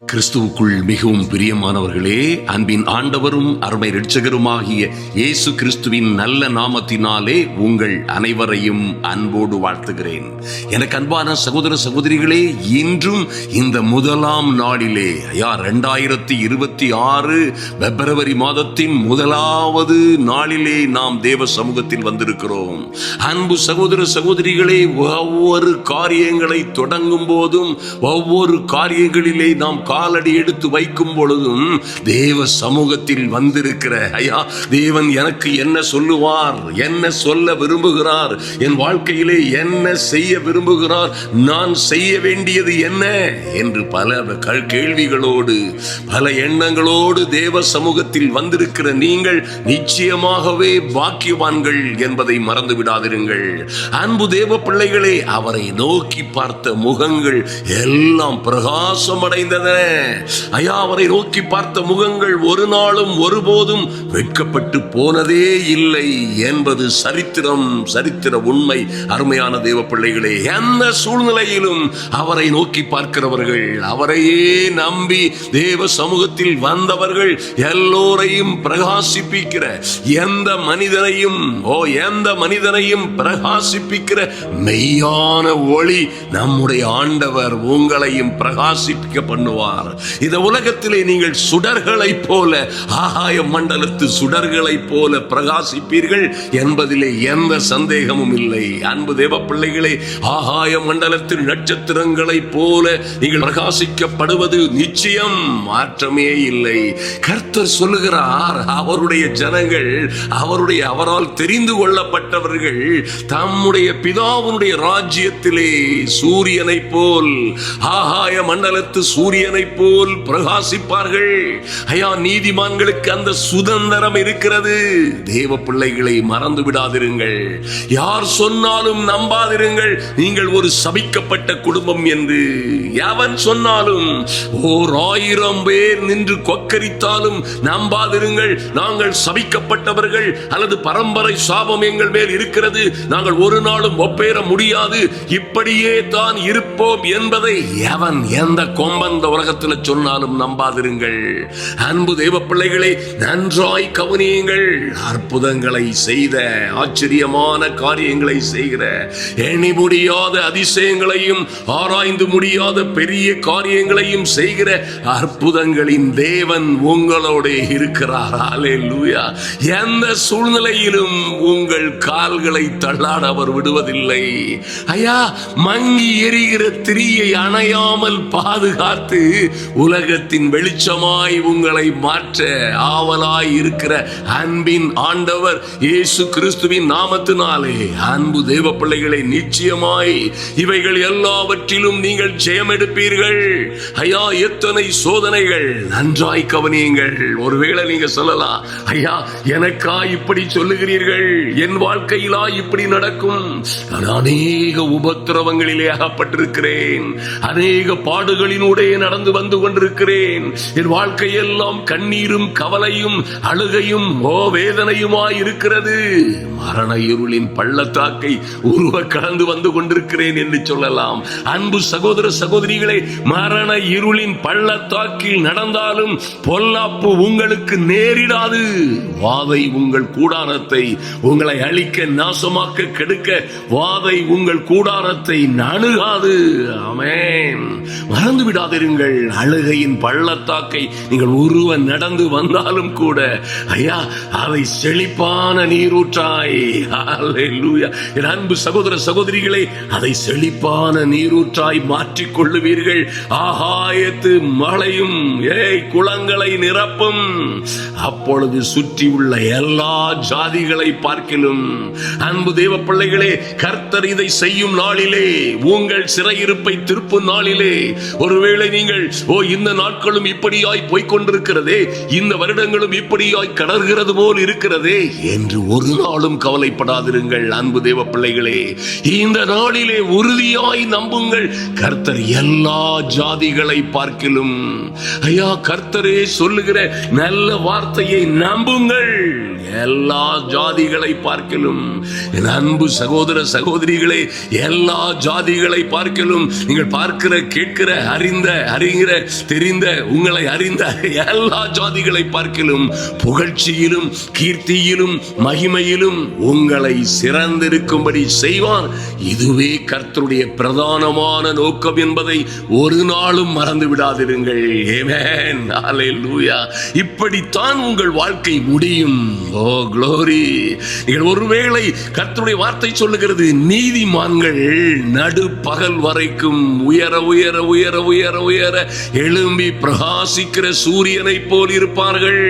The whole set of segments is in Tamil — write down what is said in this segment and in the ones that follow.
கிறிஸ்துவுக்குள் மிகவும் பிரியமானவர்களே, அன்பின் ஆண்டவரும் அருமை இரட்சகருமாகிய இயேசு கிறிஸ்துவின் நல்ல நாமத்தினாலே உங்கள் அனைவரையும் அன்போடு வாழ்த்துகிறேன். எனக்கு அன்பான சகோதர சகோதரிகளே, இன்றும் இந்த முதலாம் நாளிலே 2026 பிப்ரவரி மாதத்தின் முதலாவது நாளிலே நாம் தேவ சமூகத்தில் வந்திருக்கிறோம். அன்பு சகோதர சகோதரிகளே, ஒவ்வொரு காரியங்களை தொடங்கும் போதும் ஒவ்வொரு காரியங்களிலே நாம் காலடி எடுத்து வைக்கும் பொழுதும் தேவ சமூகத்தில் வந்திருக்கிற தேவன் எனக்கு என்ன சொல்லுவார், என்ன சொல்ல விரும்புகிறார், என் வாழ்க்கையிலே என்ன செய்ய விரும்புகிறார், நான் செய்ய வேண்டியது என்ன என்று பல கேள்விகளோடு பல எண்ணங்களோடு தேவ சமூகத்தில் வந்திருக்கிற நீங்கள் நிச்சயமாகவே பாக்கியவான்கள் என்பதை மறந்து விடாதிருங்கள். அன்பு தேவ பிள்ளைகளே, அவரை நோக்கி பார்த்த முகங்கள் எல்லாம் பிரகாசம் அடைந்தன. அவரை நோக்கி பார்த்த முகங்கள் ஒரு நாளும் ஒருபோதும் வெட்கப்பட்டு போனதே இல்லை என்பது சரித்திர உண்மை. அருமையான தேவ பிள்ளைகளே, எந்த சூழ்நிலையிலும் அவரை நோக்கி பார்க்கிறவர்கள், அவரையே நம்பி தேவ சமூகத்தில் வந்தவர்கள் எல்லோரையும் பிரகாசிப்பிக்கிற எந்த மனிதனையும் பிரகாசிப்பிக்கிற மெய்யான ஒளி நம்முடைய ஆண்டவர் உங்களையும் பிரகாசிப்பிக்க பண்ணுவார். இந்த உலகத்திலே நீங்கள் சுடர்களை போல, ஆகாய மண்டலத்து சுடர்களை போல பிரகாசிப்பீர்கள் என்பதிலே எந்த சந்தேகமும் இல்லை. அன்பு தேவ பிள்ளைகளே, ஆகாய மண்டலத்தில் நட்சத்திரங்களை போல நீங்கள் பிரகாசிக்கப்படுவது நிச்சயம், மாற்றமே இல்லை. கர்த்தர் சொல்லுகிறார், அவருடைய ஜனங்கள், அவரால் தெரிந்து கொள்ளப்பட்டவர்கள் தம்முடைய பிதாவுடைய ராஜ்யத்திலே சூரியனை போல், ஆகாய மண்டலத்து சூரியனை போல் பிரகாசிப்பார்கள். நீதிமான்களுக்கு அந்த சுதந்திரம் இருக்கிறது. தேவ பிள்ளைகளை மறந்து விடாதிருங்கள். யார் சொன்னாலும் நம்பாதிருங்கள் நீங்கள் ஒரு சபிக்கப்பட்ட குடும்பம் என்று. எவன் சொன்னாலும் 1000 பேர் நின்று கொக்கரித்தாலும் நம்பாதிருங்கள் நாங்கள் சபிக்கப்பட்டவர்கள் அல்லது பரம்பரை சாபம் எங்கள் மேல் இருக்கிறது, நாங்கள் ஒரு நாளும் ஒப்பேற முடியாது, இப்படியே தான் இருப்போம் என்பதை எவன் எந்த கொம்பன் உலகத்தில் சொன்னாலும் நம்பாதிருங்கள். அன்பு தேவ பிள்ளைகளை நன்றாய் கவனியுங்கள். அற்புதங்களை செய்த, ஆச்சரியமான காரியங்களை செய்கிற, எண்ணி முடியாத அதிசயங்களையும் ஆராய்ந்து முடியாத பெரிய காரியங்களையும் செய்கிற அற்புதங்களின் தேவன் உங்களோடு இருக்கிறார். அல்லேலூயா. எந்த சூழ்நிலையிலும் உங்கள் கால்களை தள்ளாட அவர் விடுவதில்லை. மங்கி எரிகிற திரியை அணையாமல் பாதுகாத்து உலகத்தின் வெளிச்சமாய் உங்களை மாற்ற ஆவலாய் இருக்கிற அன்பின் ஆண்டவர் இயேசு கிறிஸ்துவின் நாமத்தினாலே, அன்பு தேவ பிள்ளைகளை, நிச்சயமாய் இவைகள் எல்லாவற்றிலும் நீங்கள் ஜெயம் எடுப்பீர்கள். எத்தனை சோதனைகள், நன்றாய் கவனியுங்கள். ஒருவேளை நீங்க சொல்லலாம், எனக்கா இப்படி சொல்லுகிறீர்கள், என் வாழ்க்கையிலா இப்படி நடக்கும், நான் அநேக உபத்திரவங்களிலே அகப்பட்டிருக்கிறேன், அநேக பாடுகளினூடே நடந்து வந்து கொண்டிருக்கிறேன், என் வாழ்க்கையெல்லாம் கண்ணீரும் கவலையும் அழுகையும் வேதனையுமாய் இருக்கிறது, மரண இருளின் பள்ளத்தாக்கை உருவ கடந்து வந்து கொண்டிருக்கிறேன் என்று சொல்லலாம். அன்பு சகோதர சகோதரிகளை, மரண இருளின் பள்ளத்தாக்கில் நடந்தாலும் பொல்லாப்பு உங்களுக்கு நேரிடாது. வாதை உங்கள் கூடாரத்தை உங்களை அழிக்க, நாசமாக்க, கெடுக்க வாதை உங்கள் கூடாரத்தை அணுகாது. ஆமென். மறந்து விடாதிருங்கள். அழுகையின் பள்ளத்தாக்கை நீங்கள் உருவ நடந்து வந்தாலும் கூட அதை செழிப்பான நீரூற்றாய், என் அன்பு சகோதர சகோதரிகளை, அதை செழிப்பான நீரூற்றாய் மாற்றிக் கொள்ளுவீர்கள். ஆகாயத்து மழையும் குளங்களை நிரப்பும். அப்பொழுது சுற்றி உள்ள எல்லா ஜாதிகளை பார்க்கிலும், அன்பு தேவ பிள்ளைகளே, கர்த்தர் இதை செய்யும் நாளிலே, உங்கள் சிறையிருப்பை திருப்பும் நாளிலே, ஒருவேளை நீங்கள் இந்த நாட்களும் இப்படியாய் போய்கொண்டிருக்கிறதே, இந்த வருடங்களும் இப்படியாய் கடற்கிறது போல் இருக்கிறதே என்று ஒரு நாளும் கவலைப்படாதிருங்கள். அன்பு தேவ பிள்ளைகளே, இந்த நாளிலே உறுதியாய் நம்புங்கள். கர்த்தர் எல்லா ஜாதிகளை பார்க்கிலும், கர்த்தரே சொல்லுகிற நல்ல வார்த்தையை நம்புங்கள். எல்லா ஜாதிகளை பார்க்கிலும், என் அன்பு சகோதர சகோதரிகளே, எல்லா ஜாதிகளை பார்க்கிலும், நீங்கள் பார்க்கிற, கேட்கிற, அறிந்த தெரிந்த உங்களை அறிந்த எல்லா ஜாதிகளை பார்க்கிலும் புகழ்ச்சியிலும் கீர்த்தியிலும் மகிமையிலும் உங்களை சிறந்திருக்கும்படி செய்வார். இதுவே கர்த்தருடைய பிரதானமான நோக்கம் என்பதை ஒரு நாளும் மறந்து விடாதிருங்கள். ஆமென், ஹல்லேலூயா. இப்படித்தான் உங்கள் வாழ்க்கை முடியும். ஓ க்ளோரி. நீங்கள் ஒருவேளை கர்த்தருடைய வார்த்தை சொல்லுகிறது, நீதிமான்கள் நடு பகல் வரைக்கும் உயர உயர உயர உயர உயர எழும்பி பிரகாசிக்கிற சூரியனை போல் இருப்பார்கள்.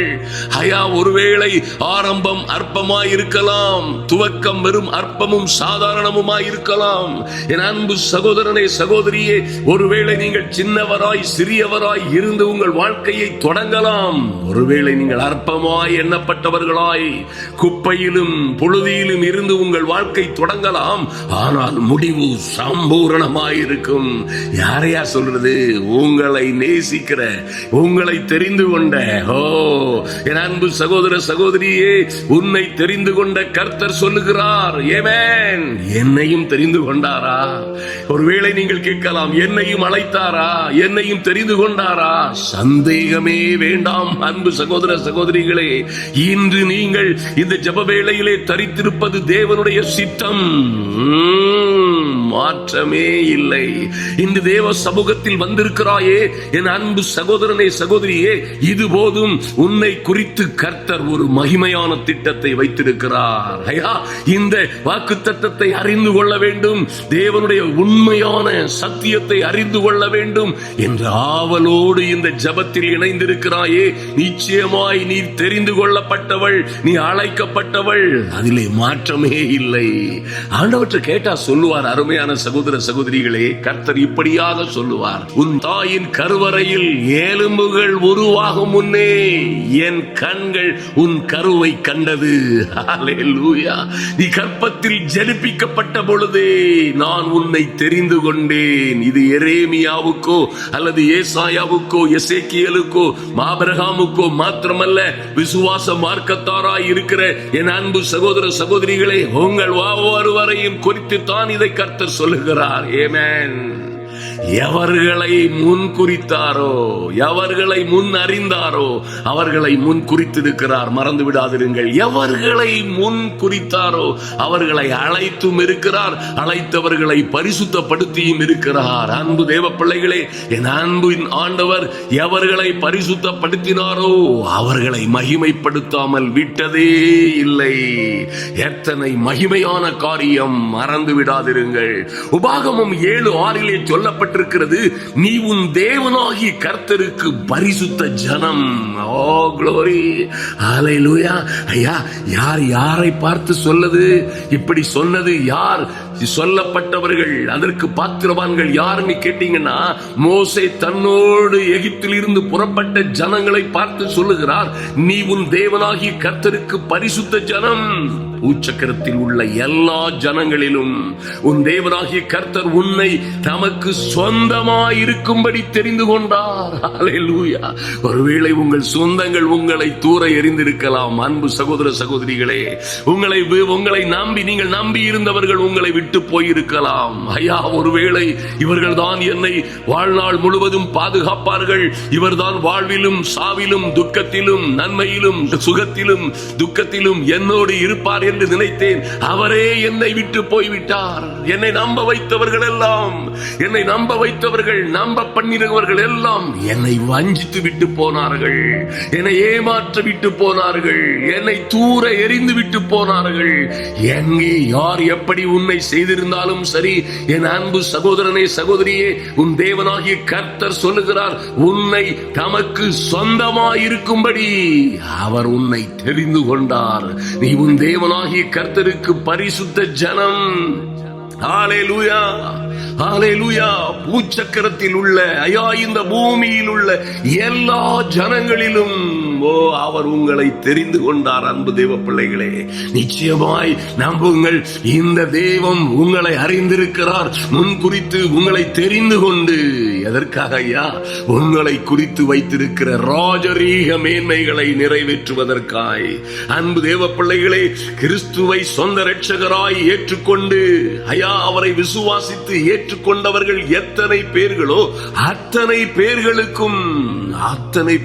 ஒருவேளை ஆரம்பம் அற்பமாய் இருக்கலாம், துவக்கம் வெறும் அற்பமும் சாதாரணமுமாய் இருக்கலாம். என் அன்பு சகோதரனே சகோதரியே, ஒருவேளை நீங்கள் சின்னவராய் சிறியவராய் இருந்து உங்கள் வாழ்க்கையை தொடங்கலாம். ஒருவேளை நீங்கள் அற்பமாய் எண்ணப்பட்டவர்களாய் குப்பையிலும் புழுதியிலும் இருந்து உங்கள் வாழ்க்கை தொடங்கலாம். ஆனால் முடிவு சம்பூரணமாயிருக்கும். யாரையா சொல்றது? உங்களை நேசிக்கிற, உங்களை தெரிந்து கொண்ட, என் அன்பு சகோதர சகோதரியே, உன்னை தெரிந்து கொண்ட கர்த்தர் சொல்லுகிறார். ஆமென். என்னையும் தெரிந்து கொண்டாரா? ஒருவேளை நீங்கள் கேட்கலாம், என்னையும் அழைத்தாரா? என்னையும் தெரிந்து கொண்டாரா? சந்தேகமே வேண்டாம் அன்பு சகோதர சகோதரிகளே. இன்று நீங்கள் இந்த ஜெப வேளையிலே தரித்திருப்பது தேவனுடைய சித்தம். மாற்றமே இல்லை. இந்த தேவ சமூகத்தில் வந்திருக்கிறாயே என் அன்பு சகோதரனே சகோதரியே, இது போதும். உன்னை குறித்து கர்த்தர் ஒரு மகிமையான திட்டத்தை வைத்திருக்கிறார். இந்த வாக்குத்தத்தத்தை அறிந்து கொள்ள வேண்டும், தேவனுடைய உண்மையான சத்தியத்தை அறிந்து கொள்ள வேண்டும் என்ற ஆவலோடு இந்த ஜெபத்தில் இணைந்திருக்கிறாயே, நிச்சயமாய் நீ தெரிந்து கொள்ளப்பட்டவள், நீ அழைக்கப்பட்டவள். அதிலே மாற்றமே இல்லை. ஆண்டவற்றை கேட்டா சொல்லுவார், அருமையான சகோதர சகோதரிகளே, கர்த்தர் இப்படியாக சொல்லுவார், உன் தாயின் கருவறையில் எலும்புகள் உருவாகும் முன்னே என் கண்கள் உன் கருவை கண்டது. ஹல்லேலூயா. நீ கர்ப்பத்தில் ஜெனிப்பிக்கப்பட்ட பொழுதே நான் உன்னை தெரிந்து கொண்டேன். இது எரேமியாவுக்கோ அல்லது ஏசாயாவுக்கோ எசேக்கியேலுக்கோ ஆபிரகாமுக்கோ மாத்திரமல்ல, விசுவாச மார்க்கத்தாராய் இருக்கிற என் அன்பு சகோதர சகோதரிகளே, உங்கள் ஒவ்வொருவரையும் குறித்து தான் இதை கர்த்தர் சொல்லுகிறார். ஆமென். எவர்களை முன் குறித்தாரோ, எவர்களை முன் அறிந்தாரோ அவர்களை முன் குறித்திருக்கிறார். மறந்து விடாதிருங்கள். எவர்களை முன் குறித்தாரோ அவர்களை அழைத்தும் இருக்கிறார், அழைத்தவர்களை பரிசுத்தப்படுத்தியும் இருக்கிறார். அன்பு தேவ பிள்ளைகளே, என் அன்பின் ஆண்டவர் எவர்களை பரிசுத்தப்படுத்தினாரோ அவர்களை மகிமைப்படுத்தாமல் விட்டதே இல்லை. எத்தனை மகிமையான காரியம்! மறந்து விடாதிருங்கள். உபாகமம் 7:6 சொல்லப்பட்டிருக்கிறது, நீ உன் தேவனாகிய கர்த்தருக்கு பரிசுத்த ஜனம். ஓ க்ளோரி, ஹல்லேலூயா. ஐயா, யார் யாரை பார்த்து சொல்லது? இப்படி சொன்னது யார்? சொல்லப்பட்டவர்கள், அதற்கு பாத்திரவான்கள் யாருன்னு கேட்டீங்கன்னா, மோசே தன்னோடு எகிப்தில் இருந்து புறப்பட்ட ஜனங்களை பார்த்து சொல்லுகிறார், நீ உன் தேவனாகிய கர்த்தருக்கு பரிசுத்த ஜனம். பூச்சக்கரத்தில் உள்ள எல்லா ஜனங்களிலும் உன் தேவனாகிய கர்த்தர் உன்னை தமக்கு சொந்தமாயிருக்கும்படி தெரிந்து கொண்டார். ஹல்லேலூயா. ஒருவேளை உங்கள் சொந்தங்கள் உங்களை தூர எறிந்திருக்கலாம். அன்பு சகோதர சகோதரிகளே, உங்களை நம்பி, நீங்கள் நம்பி இருந்தவர்கள் உங்களை விட்டு போயிருக்கலாம். ஐயா, ஒருவேளை இவர்கள் தான் என்னை வாழ்நாள் முழுவதும் பாதுகாப்பார்கள், இவர்தான் வாழ்விலும் சாவிலும் துக்கத்திலும் நன்மையிலும் சுகத்திலும் துக்கத்திலும் என்னோடு இருப்பார் என்று நினைத்தேன். அவரே என்னை விட்டு போய்விட்டார். என்னை நம்ப வைத்தவர்கள் எல்லாம், என்னை நம்ப வைத்தவர்கள், நம்ப பண்ணினவர்கள் எல்லாம் என்னை வஞ்சித்து விட்டு போனார்கள், என்னை ஏமாற்ற விட்டு போனார்கள், என்னை தூர எறிந்து விட்டு போனார்கள். எங்கே யார் எப்படி உன்னை செய்திருந்தாலும் சரி, என் அன்பு சகோதரனே சகோதரியே, உன் தேவனாகிய கர்த்தர் சொல்லுகிறார், உன்னை தமக்கு சொந்தமாயிருக்கும்படி அவர் உன்னை தெரிந்து கொண்டார். நீ உன் தேவனாகிய கர்த்தருக்கு பரிசுத்த ஜனம். ஹல்லேலூயா, ஹல்லேலூயா. பூச்சக்கரத்தில் உள்ள, ஐயா, இந்த பூமியில் உள்ள எல்லா ஜனங்களிலும் அவர் உங்களை தெரிந்து கொண்டார். அன்பு தேவ பிள்ளைகளே, நிச்சயமாய் நம்புங்கள், இந்த தெய்வம் உங்களை அறிந்திருக்கிறார். முன் குறித்து உங்களை தெரிந்து கொண்டு எதற்காக ஐயா? உங்களை குறித்து வைத்திருக்கிற ராஜரீக மேன்மைகளை நிறைவேற்றுவதற்காய். அன்பு தேவ பிள்ளைகளே, கிறிஸ்துவை சொந்த இரட்சகராய் ஏற்றுக்கொண்டு ஐயா அவரை விசுவாசித்து ஏற்றுக்கொண்டவர்கள் எத்தனை பேர்களோ அத்தனை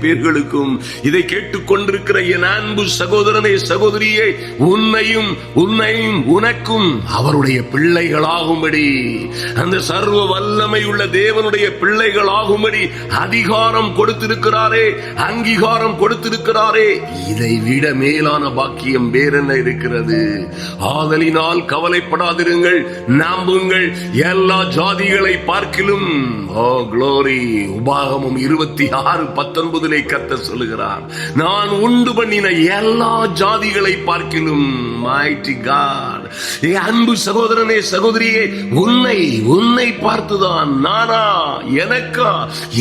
பேர்களுக்கும் இதை கேட்டுக்கொண்டிருக்கிற என் அன்பு சகோதரனே, சகோதரியே, உன்னையும் உனக்கும் அவருடைய பிள்ளைகளாகும்படி, அந்த சர்வ வல்லமை உள்ள தேவனுடைய பிள்ளைகளாகும்படி அதிகாரம் கொடுத்திருக்கிறாரே, அங்கீகாரம் கொடுத்திருக்கிறாரே. இதை விட மேலான பாக்கியம் வேறென்ன இருக்கிறது? ஆதலினால் கவலைப்படாதிருங்கள், நம்புங்கள், எல்லா ஜாதிகளை பார்க்கிலும். ஓ க்ளோரி! உபாகமம் 26:19 கர்த்தர் சொல்லுகிறார், நான் உண்டு பண்ணின எல்லா ஜாதிகளை பார்க்கிலும். Mighty God! அன்பு சகோதரனே, சகோதரியே, உன்னை பார்த்துதான் நானா,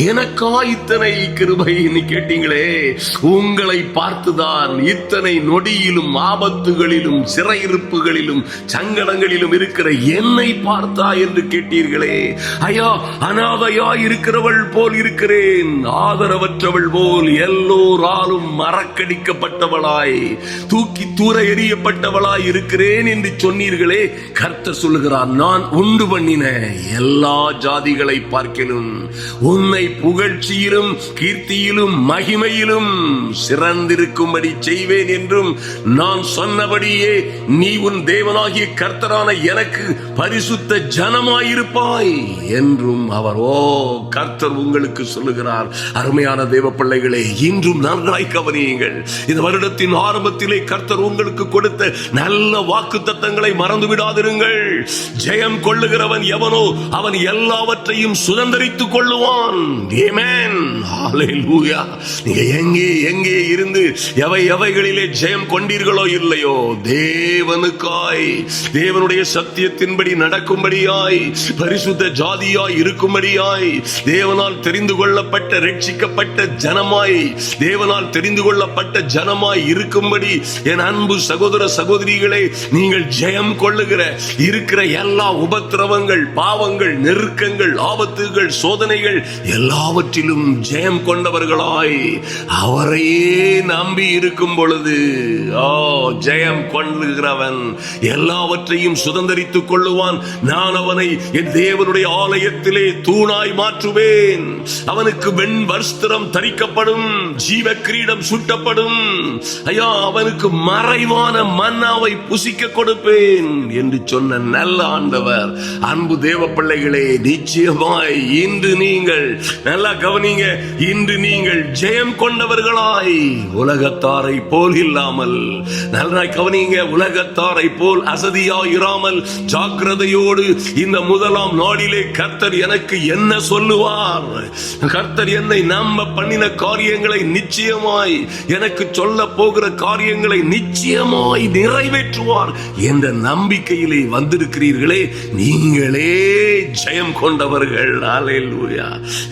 எனக்கா இத்தனை கிருபை கேட்டீங்களே? உங்களை பார்த்துதான் இத்தனை நொடியிலும் ஆபத்துகளிலும் சிறையிருப்புகளிலும் சங்கடங்களிலும் இருக்கிற என்னை பார்த்தா என்று கேட்டீர்களே. ஐயா, அனாதையா இருக்கிறவள் போல் இருக்கிறேன், ஆதரவற்றவள் போல், எல்லோராலும் மறக்கடிக்கப்பட்டவளாய், தூக்கி தூர எறியப்பட்டவளாய் இருக்கிறேன் என்று சொன்னீர்களே. கர்த்தர் சொல்லுகிறார், நான் உண்டு பண்ணின எல்லா ஜாதிகளை பார்க்கிலும் உன்னை புகழ்ச்சியிலும் கீர்த்தியிலும் மகிமையிலும் சிறந்திருக்கும்படி செய்வேன் என்றும் நான் சொன்னபடியே நீ உன் தேவனாகிய கர்த்தரான எனக்கு பரிசுத்த ஜனமாயிருப்பாய் என்றும் அவர் கர்த்தர் உங்களுக்கு சொல்லுகிறார். அருமையான தேவ பிள்ளைகளே, இன்றும் நன்றாய் கவனியுங்கள். இந்த வருடத்தின் ஆரம்பத்திலே கர்த்தர் உங்களுக்கு கொடுத்த நல்ல வாக்கு தத்தங்களை மறந்து விடாதிருங்கள். ஜெயம் கொள்ளுகிறவன் எவனோ அவன் எல்லாவற்றையும் சுதந்தரித்துக் கொள்ளுவான். ஆமென். ஹல்லேலூயா. நீங்க எங்கே இருந்து எவைகளிலே ஜெயம் கொண்டீர்களோ இல்லையோ, தேவனுக்காய், தேவனுடைய சத்தியத்தின்படி நடக்கும்படியாய், பரிசுத்த ஜாதியாய் இருக்கும்படியாய், தேவனால் தெரிந்து கொள்ளப்பட்ட ரட்சிக்கப்பட்ட ஜனமாய், தேவனால் தெரிந்து கொள்ளப்பட்ட ஜனமாய் இருக்கும்படி என் அன்பு சகோதர சகோதரிகளே, நீங்கள் ஜெயம் கொள்ளுகிற இருக்கிற எல்லா உபத்திரவங்கள், பாவங்கள், நெருக்கங்கள், ஆபத்துகள், சோதனைகள் எல்லாவற்றிலும் ஜெயம் கொண்டவர்களாய் அவரையே நம்பி இருக்கும் பொழுது, ஜெயம் கொள்ளுகிறவன் எல்லாவற்றையும் சுதந்தரித்துக் கொள்ளுவான். நான் அவனை என் தேவனுடைய ஆலயத்திலே தூணாய் மாற்றுவேன். அவனுக்கு வெண் வஸ்திரம் தரிக்கப்படும், ஜீவ கிரீடம் சூட்டப்படும். ஐயா, அவனுக்கு மறைவான மன்னாவை புசிக்க கொடுப்பேன் என்று சொன்ன நல்ல ஆண்டவர். அன்பு தேவ பிள்ளைகளே, நிச்சயமாய் இன்று நீங்கள் நல்லா கவனிங்க, இன்று நீங்கள் ஜெயம் கொண்டவர்களாய் உலகத்தாரை போல் இல்லாமல், நல்லா கவனிங்க, உலகத்தாரை போல் அசதியாய் இராமல் ஜாக்கிரதையோடு இந்த முதலாம் நாளிலே கர்த்தர் எனக்கு என்ன சொல்லுவார், கர்த்தர் என்னை நம்ப பண்ணின காரியங்களை நிச்சயமாய், எனக்கு சொல்ல போகிற காரியங்களை நிச்சயமாய் நிறைவேற்றுவார் என்ற நம்பிக்கையிலே வந்திருக்கிறீர்களே, நீங்களே ஜெயம் கொண்டவர்கள். ஹல்லேலூயா.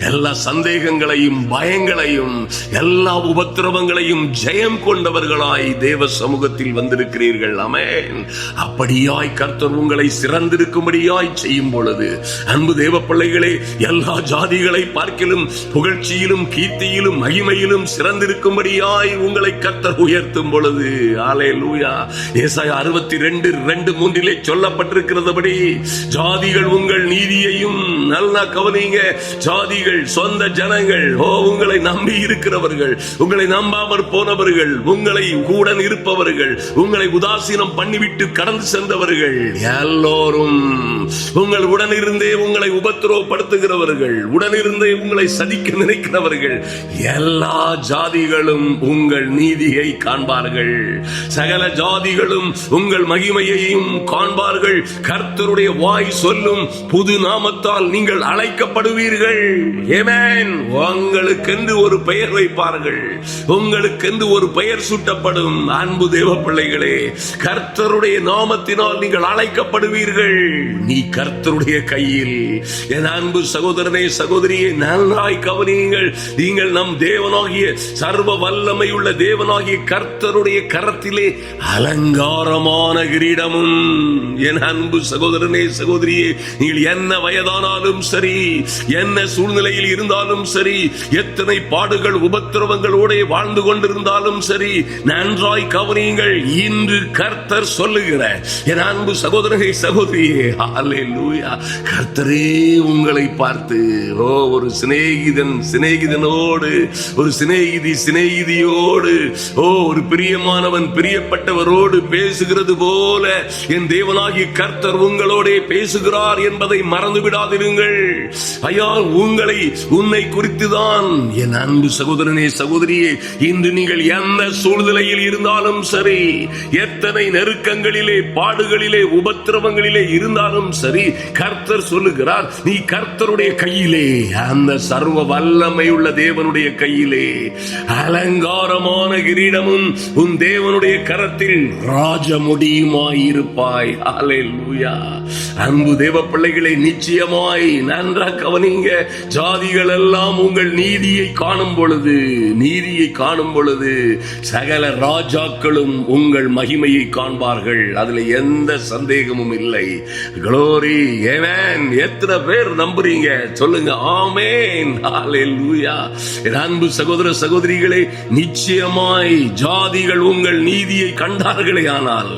எல்லா சந்தேகங்களையும் பயங்களையும் எல்லா உபத்திரவங்களையும் ஜெயம் கொண்டவர்களாய் தேவ சமூகத்தில் வந்திருக்கிறீர்கள். ஆமென். அப்படியாய் கர்த்தர் உங்களை சிறந்திருக்கும்படியாய் செய்யும் பொழுது, அன்பு தேவ பிள்ளைகளே, எல்லா ஜாதிகளை பார்க்கிலும் புகழ்ச்சியிலும் கீர்த்தியிலும் மகிமையிலும் சிறந்திருக்கும்படியாய் உங்களை கர்த்தர் உயர்த்தும் பொழுது, ஹல்லேலூயா. ஏசாயா 62:2-3 சொல்லப்பட்டிருக்கிறபடி, ஜாதிகள் உங்கள் நீதியையும், நல்லா கவனிங்க, ஜாதிகள் சொந்த ஜனங்கள், உங்களை நம்பி இருக்கிறவர்கள், உங்களை நம்பாமற் போனவர்கள், உங்களை உடன் இருப்பவர்கள், உங்களை உதாசீனம் பண்ணிவிட்டு கடந்து சென்றவர்கள் எல்லோரும், உங்கள் உடனிருந்தே உங்களை உபத்திரவப்படுத்துகிறவர்கள், உடனிருந்தே உங்களை சதிக்க நினைக்கிறவர்கள், எல்லா ஜாதிகளும் உங்கள் நீதியை காண்பார்கள். சகல ஜாதிகளும் உங்கள் மகிமையையும் காண்பார்கள். கர்த்தருடைய வாய் சொல்லும் புது நாமத்தால் நீங்கள் அழைக்கப்படுவீர்கள். ஆமென். உங்களுக்கென்று ஒரு பெயர் வைப்பார்கள், உங்களுக்கென்று ஒரு பெயர் சூட்டப்படும். அன்பு தேவ பிள்ளைகளே, கர்த்தருடைய நாமத்தினால் நீங்கள் அழைக்கப்படுவீர்கள். நீ கர்த்தருடைய கையில். என் அன்பு சகோதரனே, சகோதரியே, நன்றாய் கவனியுங்கள். நீங்கள் நம் தேவனாகிய சர்வ வல்லமை உள்ள தேவனாகிய கர்த்தருடைய கரத்திலே அலங்காரமான கிரீடமும். என் அன்பு சகோதரனே, சகோதரியே, நீங்கள் என்ன வயதானாலும் சரி, என்ன சூழ்நிலையில் இருந்தாலும் சரி, எத்தனை பாடுகள் உபத்திரவங்களோட வாழ்ந்து கொண்டிருந்தாலும் சரி, நன்றாய் கவனியுங்கள். இன்று கர்த்தர் சொல்லுகிற என் அன்பு சகோதரனே, சகோதரியே, ஹல்லேலூயா, கர்த்தரே உங்களை பார்த்து ஒரு சிநேகிதனோடு, ஒரு சிநேகிதியோடு, ஒரு பிரியமானவன் பிரியப்பட்டவரோடு பேசுகிறது போல என் தேவனாகிய கர்த்தர் உங்களோட பேசுகிறார் என்பதை மறந்து விடாதிருங்கள். ஐயா, உன்னை குறித்துதான். என் அன்பு சகோதரனே, சகோதரியே, இன்று நீங்கள் எந்த சூழ்நிலையில் இருந்தாலும் சரி, எத்தனை நெருக்கங்களிலே, பாடுகளிலே, உபத்திரவங்களிலே இருந்தாலும் சரி, கர்த்தர் சொல்லுகிறார், நீ கர்த்தருடைய கையிலே, அந்த சர்வ வல்லமை உள்ள தேவனுடைய கையிலே அலங்காரமான கிரீடமும் உன் தேவனுடைய கரத்தில் ராஜமுடியுமாயிருப்பாய். ஹல்லேலூயா. அன்பு தேவ பிள்ளைகளை, நிச்சயமாய் நன்றாக கவனிங்க. ஜாதிகள் எல்லாம் உங்கள் நீதியை காணும் பொழுது சகல ராஜாக்களும் உங்கள் மகிமையை காண்பார்கள். அதுல எந்த சந்தேகமும் இல்லை. க்ளோரி, ஆமென். எத்தனை பேர் நம்புறீங்க? சொல்லுங்க ஆமென். ஹல்லேலூயா. என் அன்பு சகோதர சகோதரிகளே, நிச்சயமாய் ஜாதிகள் உங்கள் நீதியை கண்டார்களே ஆனால்,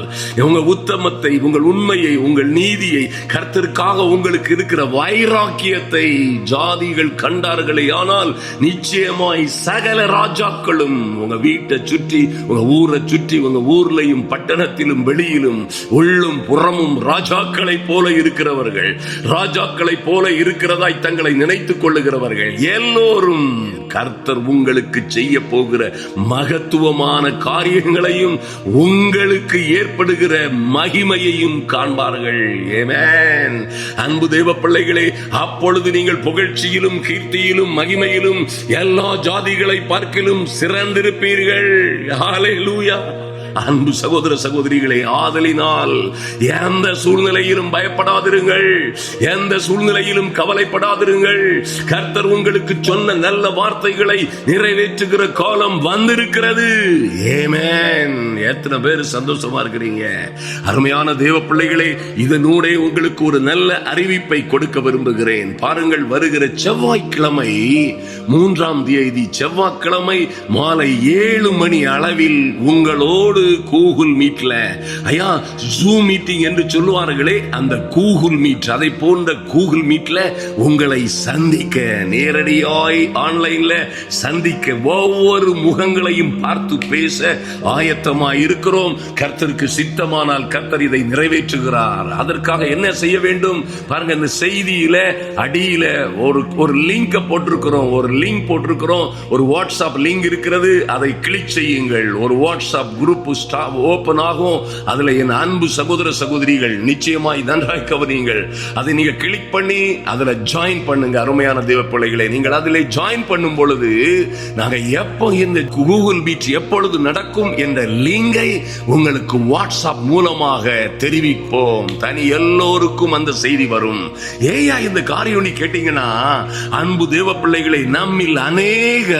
உங்க உத்தமத்தை, உங்கள் உண்மையை, உங்கள் நீதியை, கர்த்தருக்காக உங்களுக்கு இருக்கிற வைராக்கியத்தை ஜாதிகள் கண்டார்களே ஆனால், நிச்சயமாய் சகல ராஜாக்களும் உங்க வீட்டை சுற்றி, உங்க ஊரை சுற்றி, உங்க ஊர்லையும் பட்டணத்திலும் வெளியிலும் உள்ளும் புறமும் ராஜாக்களை போல இருக்கிறவர்கள், ராஜாக்களை போல இருக்கிறதாய் தங்களை நினைத்துக் கொள்ளுகிறவர்கள் எல்லோரும் கர்த்தர் உங்களுக்கு செய்ய போகிற மகத்துவமான காரியங்களையும் உங்களுக்கு ஏற்படுகிற மகிமையையும் காண்பார்கள். ஆமென். அன்பு தேவ பிள்ளைகளே, அப்பொழுது நீங்கள் புகழ்ச்சியிலும் கீர்த்தியிலும் மகிமையிலும் எல்லா ஜாதிகளை பார்க்கிலும் சிறந்திருப்பீர்கள். ஹல்லேலூயா. அன்பு சகோதர சகோதரிகளே, ஆதலினால் எந்த சூழ்நிலையிலும் பயப்படாதிருங்கள், எந்த சூழ்நிலையிலும் கவலைப்படாதிருங்கள். கர்த்தர் உங்களுக்கு சொன்ன நல்ல வார்த்தைகளை நிறைவேற்றுகிற காலம் வந்திருக்கிறது. ஆமென். எத்தனை பேர் சந்தோஷமா இருக்கிறீங்க? அருமையான தேவ பிள்ளைகளே, இதனூடே உங்களுக்கு ஒரு நல்ல அறிவிப்பை கொடுக்க விரும்புகிறேன். பாருங்கள், வருகிற செவ்வாய்க்கிழமை 3ஆம் தேதி செவ்வாய்க்கிழமை மாலை 7 மணி அளவில் உங்களோடு கூகுள் மீட்ல, ஐயா ஜூம் மீட்டிங் என்று சொல்லுவார்களே, அந்த கூகுள் மீட், அதை போன்ற கூகுள் மீட்ல உங்களை சந்திக்க, நேரடியாய் ஆன்லைன்ல சந்திக்க, ஒவ்வொரு முகங்களையும் பார்த்து பேச ஆயத்தமாய் இருக்கிறோம். கர்த்தருக்கு சித்தமானால் கர்த்தர் இதை நிறைவேற்றுகிறார். அதற்காக என்ன செய்ய வேண்டும் பாருங்க. இந்த செய்தியில அடியில ஒரு லிங்க் போட்டிருக்கிறோம், ஒரு வாட்ஸ்அப் லிங்க் இருக்கிறது. அதை கிளிக் செய்யுங்கள். ஒரு வாட்ஸ்அப் குரூப் ஓபன் ஆகும். அதுல என் அன்பு சகோதர சகோதரிகள் நிச்சயமாய் நன்றாய் கவனியுங்கள். அதை நீங்க கிளிக் பண்ணி அதுல ஜாயின் பண்ணுங்க. அருமையான தேவ பிள்ளைகளே, நீங்கள் அதிலே ஜாயின் பண்ணும் பொழுது நாங்க எப்போ இந்த கூகுள் மீட் எப்பொழுது நடக்கும் என்ற லிங்கை உங்களுக்கு வாட்ஸ்அப் மூலமாக தெரிவிப்போம். தனி எல்லோருக்கும் அந்த செய்தி வரும். ஏயா இந்த காரியம் நீ கேட்டீங்கன்னா, அன்பு தேவ பிள்ளைகளை, நம்மில் அநேக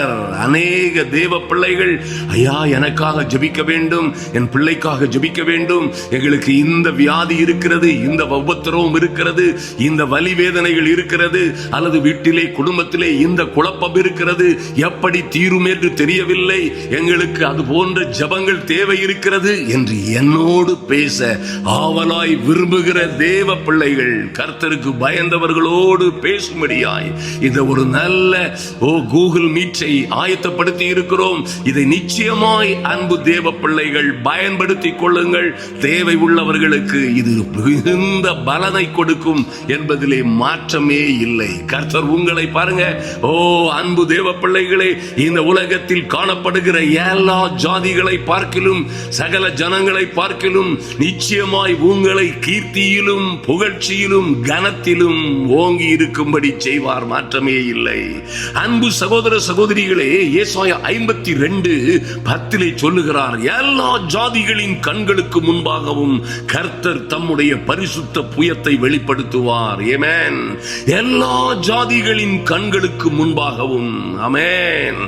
தேவ பிள்ளைகள், ஐயா எனக்காக ஜெபிக்க வேண்டும், என் பிள்ளைக்காக ஜெபிக்க வேண்டும், எங்களுக்கு இந்த வியாதி இருக்கிறது, இந்த உபத்திரவம் இருக்கிறது, இந்த வலி வேதனைகள் இருக்கிறது, அல்லது வீட்டிலே குடும்பத்திலே இந்த குழப்பம் இருக்கிறது, எப்படி தீரும் என்று தெரியவில்லை, எங்களுக்கு அது போன்ற ஜெபங்கள் தேவை இருக்கிறது என்று என்னோடு பேச ஆவலாய் விரும்புகிற தேவ பிள்ளைகள், கர்த்தருக்கு பயந்தவர்களோடு பேசும்படியாய் இந்த ஒரு நல்ல கூகுள் மீட்டை ஆயத்தப்படுத்தி இருக்கிறோம். இதை நிச்சயமாய் அன்பு தேவ பிள்ளைகள் பயன்படுத்திக் கொள்ளுங்கள். தேவை உள்ளவர்களுக்கு இது மிகுந்த பலனை கொடுக்கும் என்பதிலே மாற்றமே இல்லை. கர்த்தர் உங்களை பாருங்க, அன்பு தேவ பிள்ளைகளே, இந்த உலகத்தில் காணப்படுகிற எல்லா ஜாதிகளை பார்க்கிலும் சகல ஜனங்களை பார்க்கிலும் நிச்சயமாய் உங்களை கீர்த்தியிலும் புகழ்ச்சியிலும் கனத்திலும் ஓங்கி இருக்கும்படி செய்வார். மாற்றமே இல்லை. அன்பு சகோதர சகோதரிகளே, ஏசாயா 52:10 சொல்லுகிறார், எல்லா ஜாதிகளின் கண்களுக்கு முன்பாகவும் கர்த்தர் தம்முடைய பரிசுத்த புயத்தை வெளிப்படுத்துவார். ஆமென். எல்லா ஜாதிகளின் கண்களுக்கு முன்பாகவும், ஆமென்,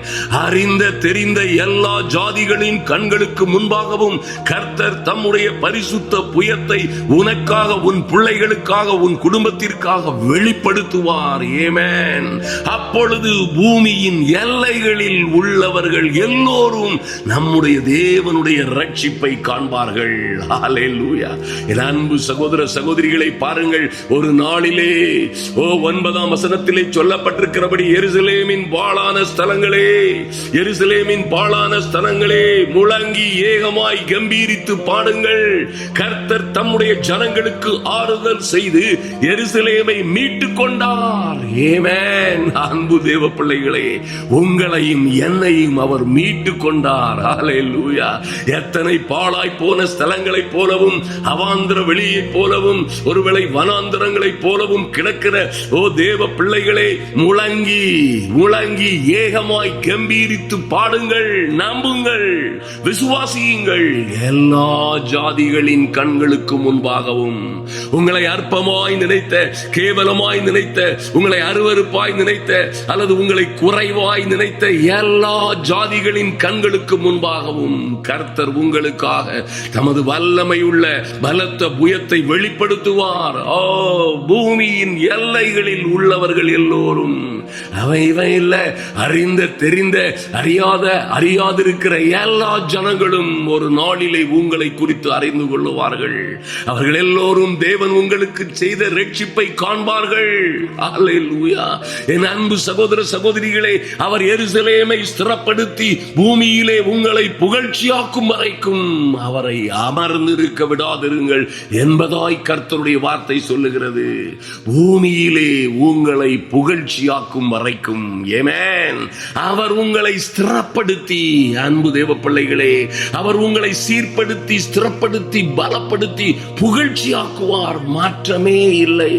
அறிந்த தெரிந்த எல்லா ஜாதிகளின் கண்களுக்கு முன்பாகவும் கர்த்தர் தம்முடைய பரிசுத்த புயத்தை உனக்காக, உன் பிள்ளைகளுக்காக, உன் குடும்பத்திற்காக வெளிப்படுத்துவார். ஆமென். அப்பொழுது பூமியின் எல்லைகளில் உள்ளவர்கள் எல்லோரும் நம்முடைய தேவனுடைய ரட்சிப்பை காண்பார்கள். ஹல்லேலூயா. என் அன்பு சகோதர சகோதரிகளை பாருங்கள், ஒரு நாளிலே 9ஆம் வசனத்திலே சொல்லப்பட்டிருக்கிறபடி, எருசலேமின் பாழான ஸ்தலங்களே, எருசலேமின் பாழான ஸ்தலங்களே, முழங்கி ஏகமாய் கம்பீரித்து பாடுங்கள். கர்த்தர் தம்முடைய ஜனங்களுக்கு ஆறுதல் செய்து எருசலேமை மீட்டுக் கொண்டார். ஆமென். அன்பு தேவ பிள்ளைகளே, உங்களையும் என்னையும் அவர் மீட்டுக் கொண்டார். ஹல்லேலூயா. எத்தனை பாழாய் போன ஸ்தலங்களை போலவும் அவாந்திர வெளியை போலவும் ஒருவேளை வனாந்திரங்களை போலவும் கிடக்கிற தேவ பிள்ளைகளே, முழங்கி முழங்கி ஏகமாய் கம்பீரித்து பாடுங்கள், நம்புங்கள், விசுவாசியுங்கள். எல்லா ஜாதிகளின் கண்களுக்கு முன்பாகவும் உங்களை அற்பமாய் நினைத்த, கேவலமாய் நினைத்த, உங்களை அருவருப்பாய் நினைத்த அல்லது உங்களை குறைவாய் நினைத்த எல்லா ஜாதிகளின் கண்களுக்கு முன்பாகவும் கர்த்தர் உங்களுக்காக தமது வல்லமையுள்ள பலத்த புயத்தை வெளிப்படுத்துவார். பூமியின் எல்லைகளில் உள்ளவர்கள் எல்லோரும், அவன் இவன் இல்ல, அறிந்த தெரிந்த அறியாதிருக்கிற எல்லா ஜனங்களும் ஒரு நாளிலே உங்களை குறித்து அறிந்து கொள்ளுவார்கள். அவர்கள் எல்லோரும் தேவன் உங்களுக்கு செய்த ரட்சிப்பை காண்பார்கள். ஹல்லேலூயா. என் அன்பு சகோதர சகோதரிகளே, அவர் எருசலேமை ஸ்திரப்படுத்தி பூமியிலே உங்களை புகழ்ச்சியாக்கும் வரைக்கும் அவரை அமர்ந்திருக்க விடாதிருங்கள் என்பதாய் கர்த்தருடைய வார்த்தை சொல்லுகிறது. பூமியிலே உங்களை புகழ்ச்சியாக்கும் வரைக்கும். ஆமென். அவர் உங்களை ஸ்திரப்படுத்தி, அன்பு தேவ பிள்ளைகளே, அவர் உங்களை சீர்படுத்தி, ஸ்திரப்படுத்தி, பலப்படுத்தி புகழ்ச்சியாக்குவார். மாற்றமே இல்லை.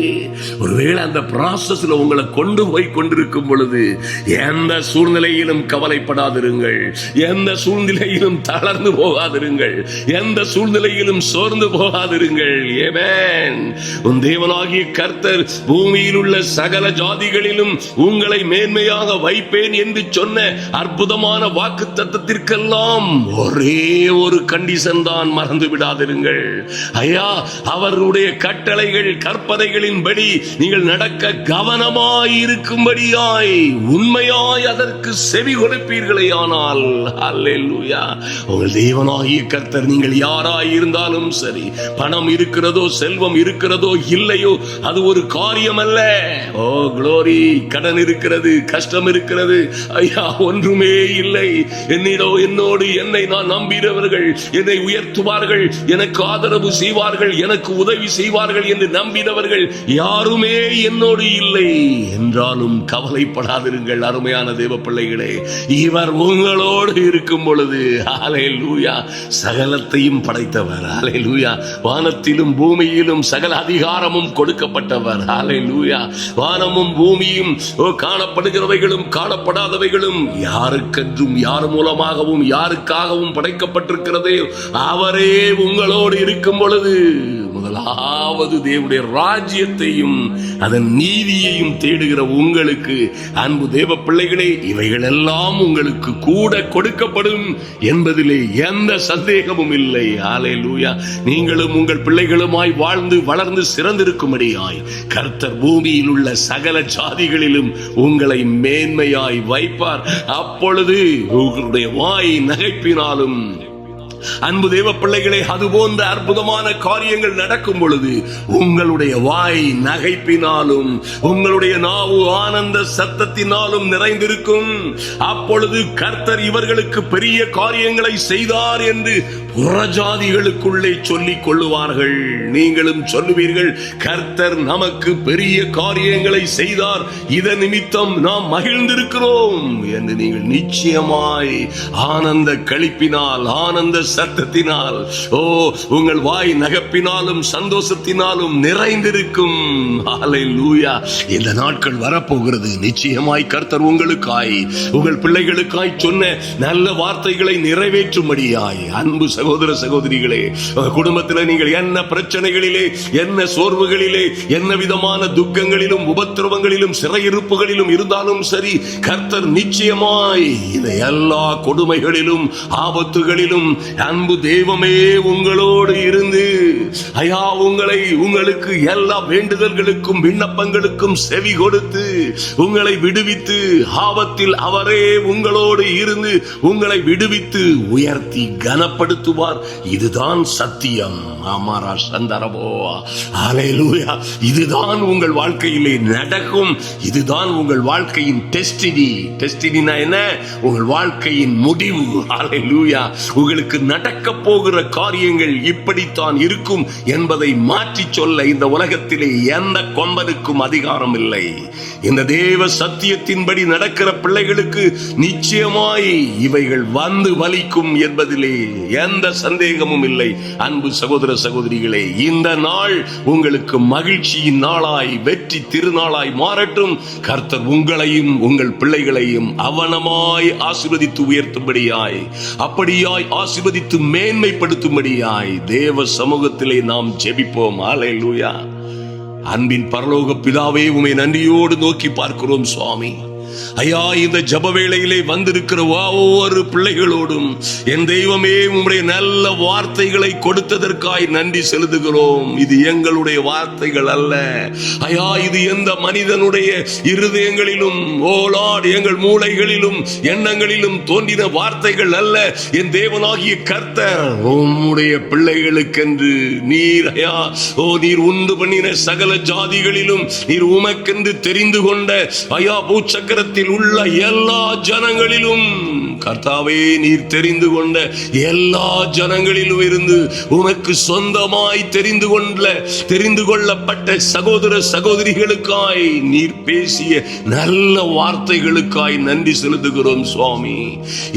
ஒருவேளை அந்த ப்ராசஸ்ல உங்களை கொண்டு போய் கொண்டிருக்கும் பொழுது எந்த சூழ்நிலையிலும் கவலைப்படாதிருங்கள், எந்த சூழ்நிலையிலும் தளர்ந்து போகாதிருங்கள், எந்த சூழ்நிலையிலும் சோர்ந்து போகாதிருங்கள். ஆமென். உன் தேவனாகிய கர்த்தர் பூமியில் உள்ள சகல ஜாதிகளிலும் உங்களை மேன்மையாக வைப்பேன் என்று சொன்ன அற்புதமான வாக்கு தத்தத்திற்கெல்லாம் ஒரே ஒரு கண்டிஷன் தான், மறந்து விடாதிருங்கள். ஐயா, அவருடைய கட்டளைகள் கற்பனைகளின்படி நீங்கள் நடக்க கவனமாய் இருக்கும்படியாய் உண்மையாய் அதற்கு செவி கொடுப்பீர்களே ஆனால், அல்லேலூயா, உங்கள் தேவனாகிய கர்த்தர் நீங்கள் யாராய் இருந்தாலும் சரி, பணம் இருக்கிறதோ செல்வம் இருக்கிறதோ இல்லையோ அது ஒரு காரியம் அல்ல. ஓ குளோரி, கடன் இருக்கிறது, கஷ்டம் இருக்கிறது, ஐயா ஒன்றுமே இல்லை, என்னோடு என்னை நான் நம்பினவர்கள் என்னை உயர்த்துவார்கள், எனக்கு ஆதரவு செய்வார்கள், எனக்கு உதவி செய்வார்கள் என்று நம்பினவர்கள் யாருமே என்னோடு இல்லை என்றாலும் கவலைப்படாதிருங்கள். அருமையான தேவ பிள்ளைகளே, இவர் உங்களோடு இருக்கும் பொழுது, ஹல்லேலூயா, சகலத்தையும் படைத்தவர், ஹல்லேலூயா, வானத்திலும் பூமியிலும் சகல அதிகாரமும் கொடுக்கப்பட்டவர், ஹல்லேலூயா, வானமும் பூமியும் காணப்படுகிறவைகளும் காணப்படாதவைகளும் யாருக்கென்றும் யார் மூலமாகவும் யாருக்காகவும் படைக்கப்பட்டிருக்கிறதே அவரே உங்களோடு இருக்கும் பொழுது முதலாவது தேவனுடைய ராஜ்யத்தையும் அதன் நீதியையும் தேடுகிற உங்களுக்கு, அன்பு தேவ பிள்ளைகளே, இவைகள் எல்லாம் உங்களுக்கு கூட கொடுக்கப்படும் என்பதிலே எந்த சந்தேகமும் இல்லை. ஹல்லேலூயா. நீங்களும் உங்கள் பிள்ளைகளுமாய் வாழ்ந்து வளர்ந்து சிறந்திருக்கும்படியாய் கர்த்தர் பூமியில் உள்ள சகல ஜாதிகளிலும் உங்களை மேன்மையாய் வைப்பார். அப்பொழுது உங்களுடைய வாய் நகைப்பினாலும் அன்பு தேவ பிள்ளைகளே, அது போன்ற அற்புதமான காரியங்கள் நடக்கும் பொழுது உங்களுடைய வாய் நகைப்பினாலும் உங்களுடைய நாவு ஆனந்த சத்தத்தினாலும் நிறைந்திருக்கும். அப்பொழுது கர்த்தர் இவர்களுக்கு பெரிய காரியங்களை செய்தார் என்று புறஜாதிகளுக்குள்ளே சொல்லிக் கொள்ளுவார்கள். நீங்களும் சொல்லுவீர்கள், கர்த்தர் நமக்கு பெரிய காரியங்களை செய்தார், இதன் நிமித்தம் நாம் மகிழ்ந்திருக்கிறோம் என்று நீங்கள் நிச்சயமாய் ஆனந்த களிப்பினால் ஆனந்த சத்தத்தினால் உங்கள் வாய் நகப்பினாலும் சந்தோஷத்தினாலும் நிறைந்திருக்கும். ஹல்லேலூயா. இந்த நாட்கள் வரப்போகிறது. நிச்சயமாய் கர்த்தர் உங்களுக்காய் உங்கள் பிள்ளைகளுக்காய் சொன்ன நல்ல வார்த்தைகளை நிறைவேற்றும்படியாய் அன்பு சகோதர சகோதரிகளே, குடும்பத்தில் நீங்கள் என்ன பிரச்சனைகளிலே, என்ன சோர்வுகளிலே, என்ன விதமான துக்கங்களிலும் உபத்திரவங்களிலும் சிறையிருப்புகளிலும் இருந்தாலும் சரி, கர்த்தர் நிச்சயமாய் இந்த எல்லா கொடுமைகளிலும் ஆபத்துகளிலும் அன்பு தெய்வமே உங்களோடு இருந்து உங்களுக்கு எல்லா வேண்டுதல்களுக்கும் விண்ணப்பங்களுக்கும் செவி கொடுத்து உங்களை விடுவித்து, ஆபத்தில் அவரே உங்களோடு இருந்து உங்களை விடுவித்து உயர்த்தி கனப்படுத்துவார். இதுதான் சத்தியம். ஹல்லேலூயா. இதுதான் உங்கள் வாழ்க்கையிலே நடக்கும். இதுதான் உங்கள் வாழ்க்கையின் டெஸ்டினி. டெஸ்டினினா என்ன? உங்கள் வாழ்க்கையின் முடிவு. ஹல்லேலூயா. உங்களுக்கு நடக்க போகிற காரியங்கள் இப்படித்தான் இருக்கும் என்பதை மாற்றி சொல்ல இந்த உலகத்திலே எந்த கொம்பனுக்கும் அதிகாரம் இல்லை. இந்த தேவ சத்தியத்தின்படி நடக்கிற பிள்ளைகளுக்கு நிச்சயமாய் இவைகள் வந்து வலிக்கும் என்பதிலே எந்த சந்தேகமும் இல்லை. அன்பு சகோதர சகோதரிகளே, இந்த நாள் உங்களுக்கு மகிழ்ச்சியின் நாளாய், வெற்றி திருநாளாய் மாறட்டும். கர்த்தர் உங்களையும் உங்கள் பிள்ளைகளையும் அவனமாய் ஆசீர்வதித்து உயர்த்தும்படியாய், அப்படியாய் ஆசீர்வதித்து மேன்மைப்படுத்தும்படியாய் தேவ சமூகத்திலே நாம் ஜெபிப்போம். ஹல்லேலூயா. அன்பின் பரலோக பிதாவே, உம்மை நன்றியோடு நோக்கி பார்க்கிறோம் சுவாமி. ஐயா, இந்த ஜப வேளையிலே வந்திருக்கிற ஒவ்வொரு பிள்ளைகளோடும் என் தெய்வமே உம்முடைய நல்ல வார்த்தைகளை கொடுத்ததற்காய் நன்றி செலுத்துகிறோம். இது எங்களுடைய வார்த்தைகள் அல்ல ஐயா, இது எந்த மனிதனுடைய இருதயங்களிலும் எங்கள் மூளைகளிலும் எண்ணங்களிலும் தோன்றின வார்த்தைகள் அல்ல. என் தேவனாகிய கர்த்தர் உம்முடைய பிள்ளைகளுக்கென்று நீர் நீர் உண்டு பண்ணின சகல ஜாதிகளிலும் நீர் உமக்கென்று தெரிந்து கொண்ட ஐயா பூச்சக்கரத்தில் உள்ள எல்லா ஜனங்களிலும் கர்த்தாவே நீர் தெரிந்து கொண்ட எல்லா ஜனங்களிலும் இருந்து உமக்கு சொந்தமாய் தெரிந்து கொள்ளப்பட்ட சகோதர சகோதரிகளுக்காய் நீர் பேசிய நல்ல வார்த்தைகளுக்காய் நன்றி செலுத்துகிறோம் சுவாமி.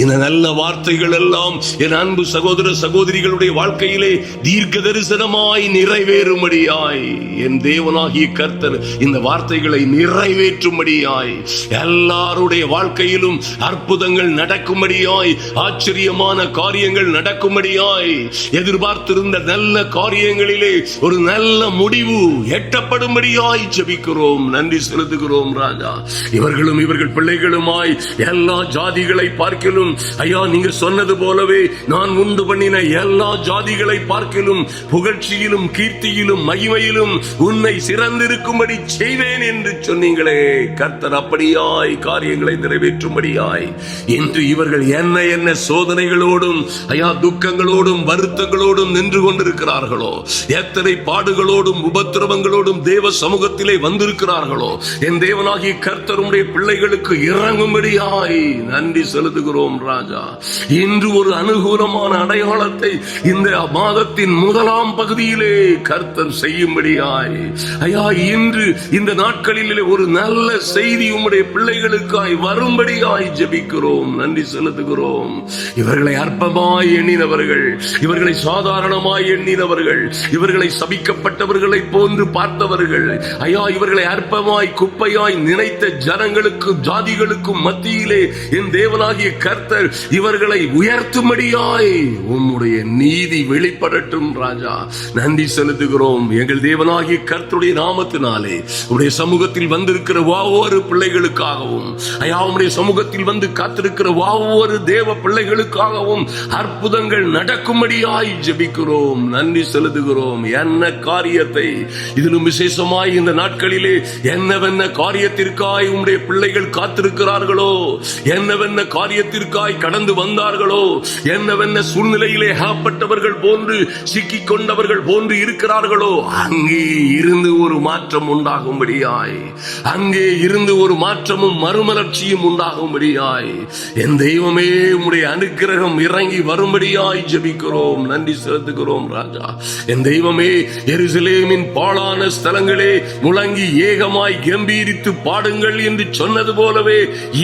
இந்த நல்ல வார்த்தைகள் எல்லாம் என் அன்பு சகோதர சகோதரிகளுடைய வாழ்க்கையிலே தீர்க்க தரிசனமாய் நிறைவேறும்படியாய் என் தேவனாகிய கர்த்தர் இந்த வார்த்தைகளை நிறைவேற்றும்படியாய் எல்லாருடைய வாழ்க்கையிலும் அற்புதங்கள் நடக்கும்படியாய், ஆச்சரியமான காரியங்கள் நடக்கும்படியாய், எதிர்பார்த்திருந்த நல்ல காரியங்களிலே ஒரு நல்ல முடிவு எட்டப்படும்படியாய் ஜெபிக்கிறோம். நன்றி செலுத்துகிறோம் ராஜா. இவர்களும் இவர்கள் பிள்ளைகளுமாய் எல்லா ஜாதிகளை பார்க்கிலும் ஐயா, நீங்க சொன்னது போலவே நான் உண்டு பண்ணின எல்லா ஜாதிகளை பார்க்கிலும் புகழ்ச்சியிலும் கீர்த்தியிலும் மகிமையிலும் உன்னை சிறந்திருக்கும்படி செய்வேன் என்று சொன்னீங்களே கர்த்தர். அப்படியாய் காரியங்களை நிறைவேற்றும்படியாய் இன்று இவர்கள் என்ன சோதனைகளோடும் ஐயா துக்கங்களோடும் வருத்தங்களோடும் நின்று கொண்டிருக்கிறார்களோ, எத்தனை பாடுகளோடும் உபத்திரவங்களோடும் தேவ சமூகத்திலே வந்திருக்கிறார்களோ, என் தேவனாகிய கர்த்தருடைய பிள்ளைகளுக்கு இறங்கும்படியாய் நன்றி செலுத்துகிறோம் ராஜா. இன்று ஒரு அனுகூலமான அடையாளத்தை இந்த மாதத்தின் முதலாம் பகுதியிலே கர்த்தர் செய்யும்படியாய் ஐயா, இன்று இந்த நாட்களிலே ஒரு நல்ல செய்தி உம்முடைய பிள்ளைகளுக்காய் வரும்படியாய் ஜெபிக்கிறோம். நன்றி செலுத்துகிறோம். இவர்களை அற்பமாய் எண்ணினவர்கள், இவர்களை சாதாரணமாய் எண்ணினவர்கள், இவர்களை சபிக்கப்பட்டவர்களை போன்று பார்த்தவர்கள் ஐயா, இவர்களை அற்பமாய் குப்பையாய் நினைத்த ஜனங்களுக்கும் ஜாதிகளுக்கும் மத்தியிலே என் தேவனாகிய கர்த்தர் இவர்களை உயர்த்தும்படியாய் உம்முடைய நீதி வெளிப்படட்டும் ராஜா. நன்றி செலுத்துகிறோம். எங்கள் தேவனாகிய கர்த்தருடைய நாமத்தினாலே உடைய சமூகத்தில் வந்திருக்கிற ஒவ்வொரு பிள்ளைகளுக்காகவும் ஐயா, உம்முடைய சமூகத்தில் வந்து காத்திருக்கிற ஒவ்வொரு தேவ பிள்ளைகளுக்காகவும் அற்புதங்கள் நடக்கும்படியாய் ஜெபிக்கிறோம். நன்றி செலுத்துகிறோம். என்ன காரியத்தை இதிலும் விசேஷமாய் இந்த நாட்களிலே என்னவென்ன காரியத்திற்காய் உம்முடைய பிள்ளைகள் காத்திருக்கிறார்களோ, என்னவென்ன காரியத்திற்காய் கடந்து வந்தார்களோ, என்னவென்ன சூழ்நிலையிலே அகப்பட்டவர்கள் போன்று சிக்கிக் கொண்டவர்கள் போன்று இருக்கிறார்களோ, அங்கே இருந்து ஒரு மாற்றம் உண்டாகும்படியாய், அங்கே இருந்து ஒரு மாற்றமும் மறுமலர்ச்சியும் உண்டாகும்படியாய் என் தெய்வமே உம்முடைய அனுக்கிரகம் இறங்கி வரும்படியாய் ஜெபிக்கிறோம். நன்றி செலுத்துகிறோம் ராஜா. என் தெய்வமே, எருசலேமின் பாழான ஸ்தலங்களே முழங்கி ஏகமாய் கம்பீரித்து பாடுங்கள் என்று சொன்னது போலவே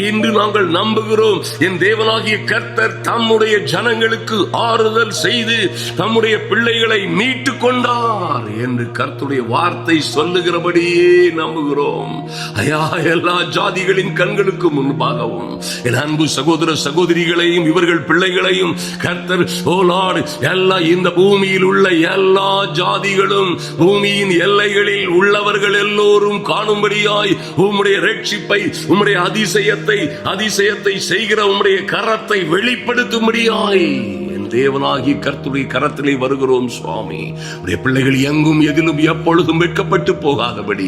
இன்று நாங்கள் நம்புகிறோம். என் தேவனாகிய கர்த்தர் தம்முடைய ஜனங்களுக்கு ஆறுதல் செய்து தம்முடைய பிள்ளைகளை மீட்டு கொண்டார் என்று கர்த்தருடைய வார்த்தை சொல்லுகிறபடியே நம்புகிறோம். ஐயா, எல்லா ஜாதிகளின் கண்களுக்கு முன்பாகவும் என் அன்பு சகோதர சகோதரிகளையும் இவர்கள் பிள்ளைகளையும் கர்த்தர் எல்லா இந்த பூமியில் உள்ள எல்லா ஜாதிகளும் பூமியின் எல்லைகளில் உள்ளவர்கள் எல்லோரும் காணும்படியாய் உம்முடைய ரட்சிப்பை, உம்முடைய அதிசயத்தை செய்கிற உம்முடைய கரத்தை வெளிப்படுத்தும்படியாய் தேவனாகி கர்த்தருடைய கரத்திலே வருகிறோம் சுவாமி. உடைய பிள்ளைகள் எங்கும் எதிலும் எப்பொழுதும் வெட்கப்பட்டு போகாதபடி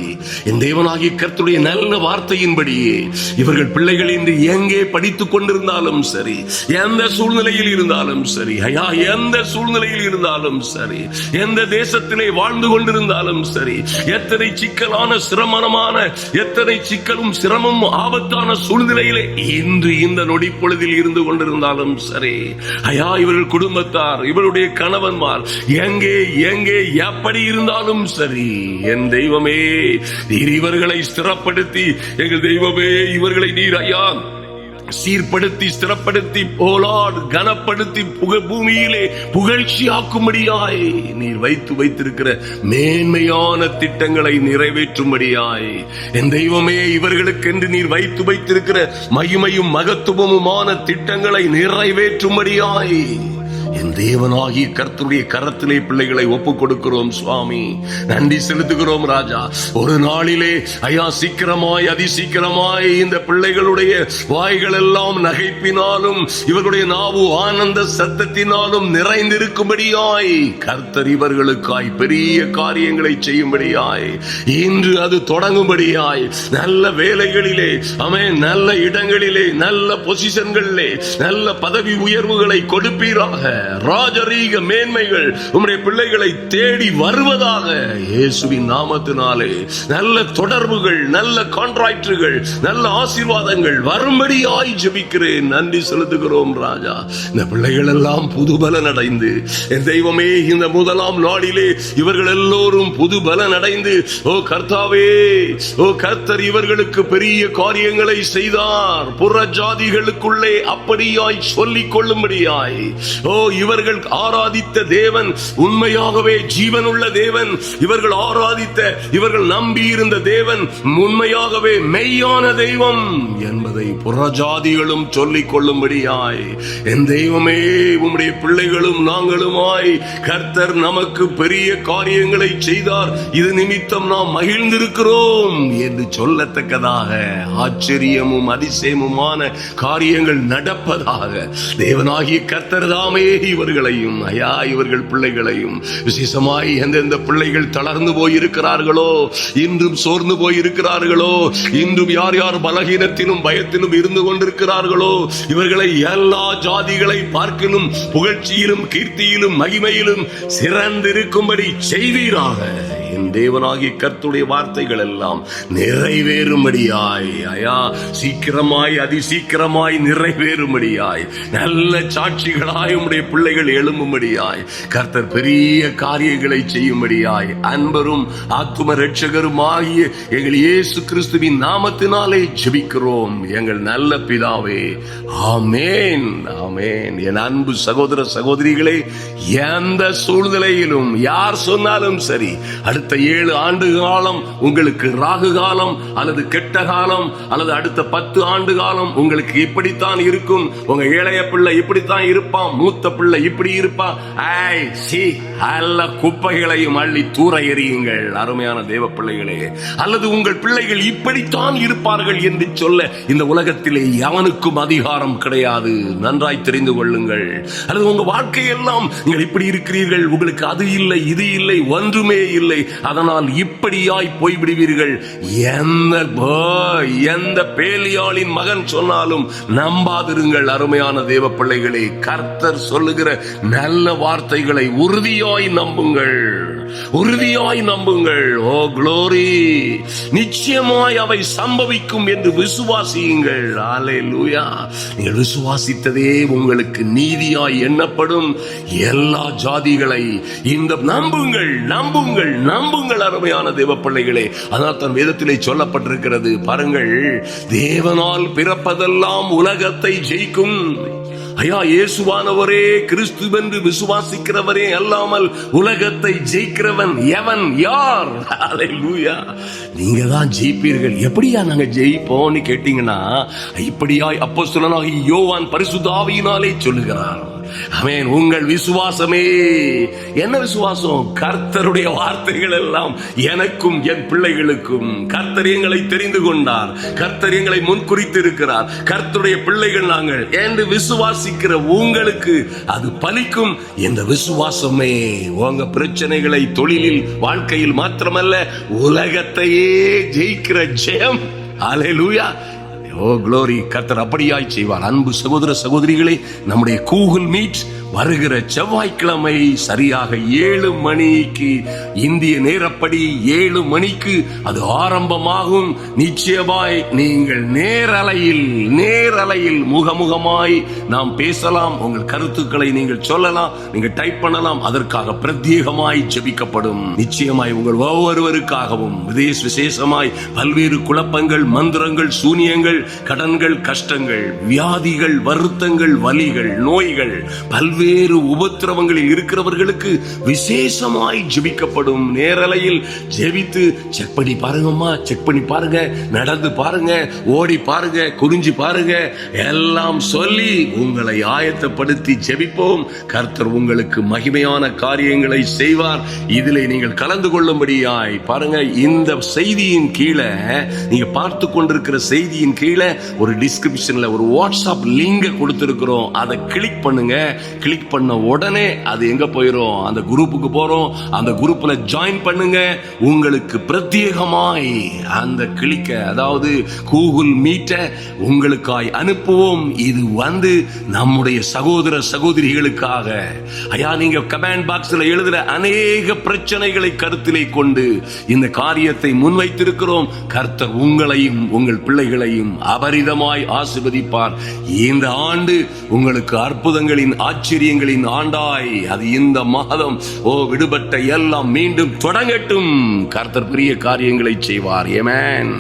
என் தேவனாகி கர்த்தருடைய நல்ல வார்த்தையின்படியே இவர்கள் பிள்ளைகள் இன்று எங்கே படித்துக் கொண்டிருந்தாலும் சரி, எந்த சூழ்நிலையில் இருந்தாலும் சரி, ஐயா, எந்த சூழ்நிலையில் இருந்தாலும் சரி, எந்த தேசத்திலே வாழ்ந்து கொண்டிருந்தாலும் சரி, எத்தனை சிக்கலான எத்தனை சிக்கலும் சிரமம் ஆபத்தான சூழ்நிலையிலே இன்று இந்த நொடி பொழுதில் இருந்து கொண்டிருந்தாலும் சரி, ஐயா, இவர்கள் குடும்பத்தார், இவருடைய கணவன்மார் எங்கே எப்படி இருந்தாலும் சரி, என் தெய்வமே நீர் இவர்களை ஸ்திரப்படுத்தி, எங்கள் தெய்வமே இவர்களை நீர் ஐயா சீர்படுத்தி ஸ்திரப்படுத்தி கனப்படுத்தி பூமியிலே புகழ்ச்சியாக்கும்படியாய் நீர் வைத்திருக்கிற மேன்மையான திட்டங்களை நிறைவேற்றும்படியாய் என் தெய்வமே இவர்களுக்கென்று நீர் வைத்திருக்கிற மகிமையும் மகத்துவமுமான திட்டங்களை நிறைவேற்றும்படியாய் என் தேவனாகிய கர்த்தருடைய கரத்திலே பிள்ளைகளை ஒப்புக் கொடுக்கிறோம் சுவாமி. நன்றி செலுத்துகிறோம் ராஜா. ஒரு நாளிலே ஐயா சீக்கிரமாய் அதிசீக்கிரமாய் இந்த பிள்ளைகளுடைய வாய்கள் எல்லாம் நகைப்பினாலும் இவர்களுடைய நாவு ஆனந்த சத்தத்தினாலும் நிறைந்திருக்கும்படியாய் கர்த்தர் இவர்களுக்காய் பெரிய காரியங்களை செய்யும்படியாய் இன்று அது தொடங்கும்படியாய் நல்ல வேலைகளிலே நல்ல இடங்களிலே நல்ல பொசிஷன்களிலே நல்ல பதவி உயர்வுகளை கொடுப்பீராக. ராஜரீக மேன்மைகள் உம்முடைய பிள்ளைகளை தேடி வருவதாக இயேசுவின் நாமத்தினாலே நல்ல தொடர்புகள், நல்ல கான்ட்ராக்டுகள், நல்ல ஆசீர்வாதங்கள் வரும்படியாய் ஜெபிக்கிறேன். நன்றி செலுத்துகிறோம் ராஜா. இந்த பிள்ளைகள் எல்லாம் புது பலன் அடைந்து என் தெய்வமே இந்த முதலாம் நாளிலே இவர்கள் எல்லோரும் புது பலன் அடைந்து கர்த்தாவே, கர்த்தர் இவர்களுக்கு பெரிய காரியங்களை செய்தார், புற ஜாதிகளுக்குள்ளே அப்படியாய் சொல்லிக் கொள்ளும்படியாய் இவர்கள் ஆராதித்த தேவன் உண்மையாகவே ஜீவனுள்ள தேவன், இவர்கள் ஆராதித்த, இவர்கள் நம்பியிருந்த தேவன் உண்மையாகவே மெய்யான தெய்வம் என்பதை புறஜாதிகளும் சொல்லிக் கொள்ளும்படியாய் என் தெய்வமே உம்முடைய பிள்ளைகளும் நாங்களுமாய் கர்த்தர் நமக்கு பெரிய காரியங்களை செய்தார், இது நிமித்தம் நாம் மகிழ்ந்திருக்கிறோம் என்று சொல்லத்தக்கதாக ஆச்சரியமும் அதிசயமுமான காரியங்கள் நடப்பதாக தேவனாகிய கர்த்தர் தாமே இவர்களையும் ஐயா இவர்கள் பிள்ளைகளையும் விசேஷமாய் எந்தெந்த பிள்ளைகள் தளர்ந்து போயிருக்கிறார்களோ, இன்றும் சோர்ந்து போயிருக்கிறார்களோ, இன்றும் யார் யார் பலகீனத்திலும் பயத்திலும் இருந்து கொண்டிருக்கிறார்களோ, இவர்களை எல்லா ஜாதிகளை பார்க்கணும் புகழ்ச்சியிலும் கீர்த்தியிலும் மகிமையிலும் சிறந்திருக்கும்படி செய்வீராக. என் தேவனாகிய கர்த்தருடைய வார்த்தைகள் எல்லாம் நிறைவேறும்படியாய் ஐயா சீக்கிரமாய் அதிசீக்கிரமாய் நிறைவேறும்படியாய் நல்ல சாட்சிகளாய் உம்முடைய பிள்ளைகள் எழும்பும்படியாய் கர்த்தர் பெரிய காரியங்களை செய்யும்படியாய் அன்பரும் ஆத்தும ரட்சகரும் ஆகிய எங்கள் இயேசு கிறிஸ்துவின் நாமத்தினாலே ஜெபிக்கிறோம் எங்கள் நல்ல பிதாவே. ஆமென், ஆமென். என் அன்பு சகோதர சகோதரிகளே, எந்த சூழ்நிலையிலும் யார் சொன்னாலும் சரி, அடுத்த இந்த 7 ஆண்டு காலம் உங்களுக்கு ராகு காலம் அல்லது கெட்ட காலம், அல்லது அடுத்த 10 ஆண்டு காலம் உங்களுக்கு இப்படித்தான் இருக்கும். உங்க இளைய பிள்ளை இப்படித்தான் இருப்பான், மூத்த பிள்ளை இப்படி இருப்பான். அல்ல குப்பைகளையும் அள்ளி தூர எறியுங்கள் அருமையான தேவ பிள்ளைகளே. அல்லது உங்கள் பிள்ளைகள் இப்படித்தான் இருப்பார்கள் என்று சொல்ல இந்த உலகத்திலே எவனுக்கும் அதிகாரம் கிடையாது. நன்றாய் தெரிந்து கொள்ளுங்கள். அல்லது உங்க வாழ்க்கையெல்லாம் நீங்கள் இப்படி இருக்கிறீர்கள், உங்களுக்கு அது இல்லை இது இல்லை ஒன்றுமே இல்லை, அதனால் இப்படியாய் போய்விடுவீர்கள். எந்த பேலியாளின் மகன் சொன்னாலும் நம்பாதிருங்கள் அருமையான தேவ பிள்ளைகளே. கர்த்தர் சொல்லுகிற நல்ல வார்த்தைகளை உறுதியாய் நம்புங்கள், உறுதியாய் நம்புங்கள். ஓ க்ளோரி, நிச்சயமாய் அவை சம்பவிக்கும் என்று விசுவாசியுங்கள். அல்லேலூயா. நீங்கள் விசுவாசித்ததே உங்களுக்கு நீதியாய் எண்ணப்படும். எல்லா ஜாதிகளை இந்த நம்புங்கள் நம்புங்கள் நம்புங்கள் அருமையான தேவ பிள்ளைகளே. அதனால் தான் வேதத்திலே சொல்லப்பட்டிருக்கிறது பாருங்கள், தேவனால் பிறப்பதெல்லாம் உலகத்தை ஜெயிக்கும். ஐயா, இயேசுவானவரே கிறிஸ்துவென்று விசுவாசிக்கிறவரே அல்லாமல் உலகத்தை ஜெயிக்கிறவன் எவன், யார்? அல்லேலூயா. நீங்க தான் ஜெயிப்பீர்கள். எப்படியா நாங்க ஜெயிப்போம்னு கேட்டீங்கன்னா, இப்படியாய் அப்போஸ்தலனாகிய யோவான் பரிசுத்த ஆவியினாலே சொல்லுகிறார். ஆமென். உங்கள் விசுவாசமே என்ன விசுவாசம்? கர்த்தருடைய வார்த்தைகள் எல்லாம் எனக்கும் என் பிள்ளைகளுக்கும். கர்த்தர் எங்களை தெரிந்து கொண்டார், கர்த்தர் எங்களை முன்குறித்து இருக்கிறார், கர்த்தருடைய பிள்ளைகள் நாங்கள் என்று விசுவாசிக்கிற உங்களுக்கு அது பலிக்கும். இந்த விசுவாசமே உங்க பிரச்சனைகளை தொழிலில் வாழ்க்கையில் மாத்திரமல்ல உலகத்தையே ஜெயிக்கிற ஜெயம். அல்லேலூயா. ஓ க்ளோரி. கர்த்தர் அப்படியாய் செய்வார். அன்பு சகோதர சகோதரிகளே, நம்முடைய கூகுள் மீட் வருகிற செவ்வாய்க்கிழமை சரியாக 7 மணிக்கு இந்திய நேரப்படி 7 மணிக்கு அது ஆரம்பமாகும். நிச்சயமாய் நீங்கள் நேரலையில் முகமுகமாய் நாம் பேசலாம். உங்கள் கருத்துக்களை நீங்கள் சொல்லலாம், நீங்கள் டைப் பண்ணலாம். அதற்காக பிரத்யேகமாய் ஜெபிக்கப்படும். நிச்சயமாய் உங்கள் ஒவ்வொருவருக்காகவும் விசேஷமாய் பல்வேறு குழப்பங்கள், மந்திரங்கள், சூனியங்கள், கடன்கள், கஷ்டங்கள், வியாதிகள், வருத்தங்கள், வலிகள், நோய்கள், பல்வேறு உபத்திரவங்களில் இருக்கிறவர்களுக்கு விசேஷமாய் ஜெபிக்கப்படும். நேரலையில் ஜெபித்து செக் பண்ணி பாருங்கம்மா, செக் பண்ணி பாருங்க, நடந்து பாருங்க, ஓடி பாருங்க, குறிஞ்சி பாருங்க, எல்லாம் சொல்லி உங்களை ஆயத்தப்படுத்தி ஜெபிப்போம். கர்த்தர் உங்களுக்கு மகிமையான காரியங்களை செய்வார். இதிலே நீங்கள் கலந்து கொள்ளும்படியாய் பாருங்க. இந்த செய்தியின் கீழே, நீங்க பார்த்து கொண்டிருக்கிற செய்தியின் கீழே ஒரு டிஸ்கிரிப்ஷன்ல ஒரு வாட்ஸ்அப் லிங்க் கொடுத்திருக்கிறோம். அதை கிளிக் பண்ணுங்க. கிளிக் பண்ண உடனே அது எங்க போயிரும்? அந்த குரூப்புக்கு போறோம். அந்த குரூப்ல ஜாயின் பண்ணுங்க. உங்களுக்கு பிரத்யேகமாய் அந்த கிளிக்க, அதாவது கூகுள் மீட்ட உங்களுக்காய் அனுப்புவோம். இது வந்து நம்முடைய சகோதர சகோதரிகளுக்காக. ஐயா, நீங்க கமெண்ட் பாக்ஸ்ல எழுதுற அநேக பிரச்சனைகளை கருத்திலே கொண்டு இந்த காரியத்தை முன்வைத்திருக்கிறோம். கர்த்தர் உங்களையும் உங்கள் பிள்ளைகளையும் அபரிதமாய் ஆசீர்வதிப்பார். இந்த ஆண்டு உங்களுக்கு அற்புதங்களின் ஆச்சரியங்களின் ஆண்டாய் அது இந்த மாதம் விடுபட்ட எல்லாம் மீண்டும் தொடங்கட்டும். கர்த்தர் பெரிய காரியங்களை செய்வார். ஆமென்.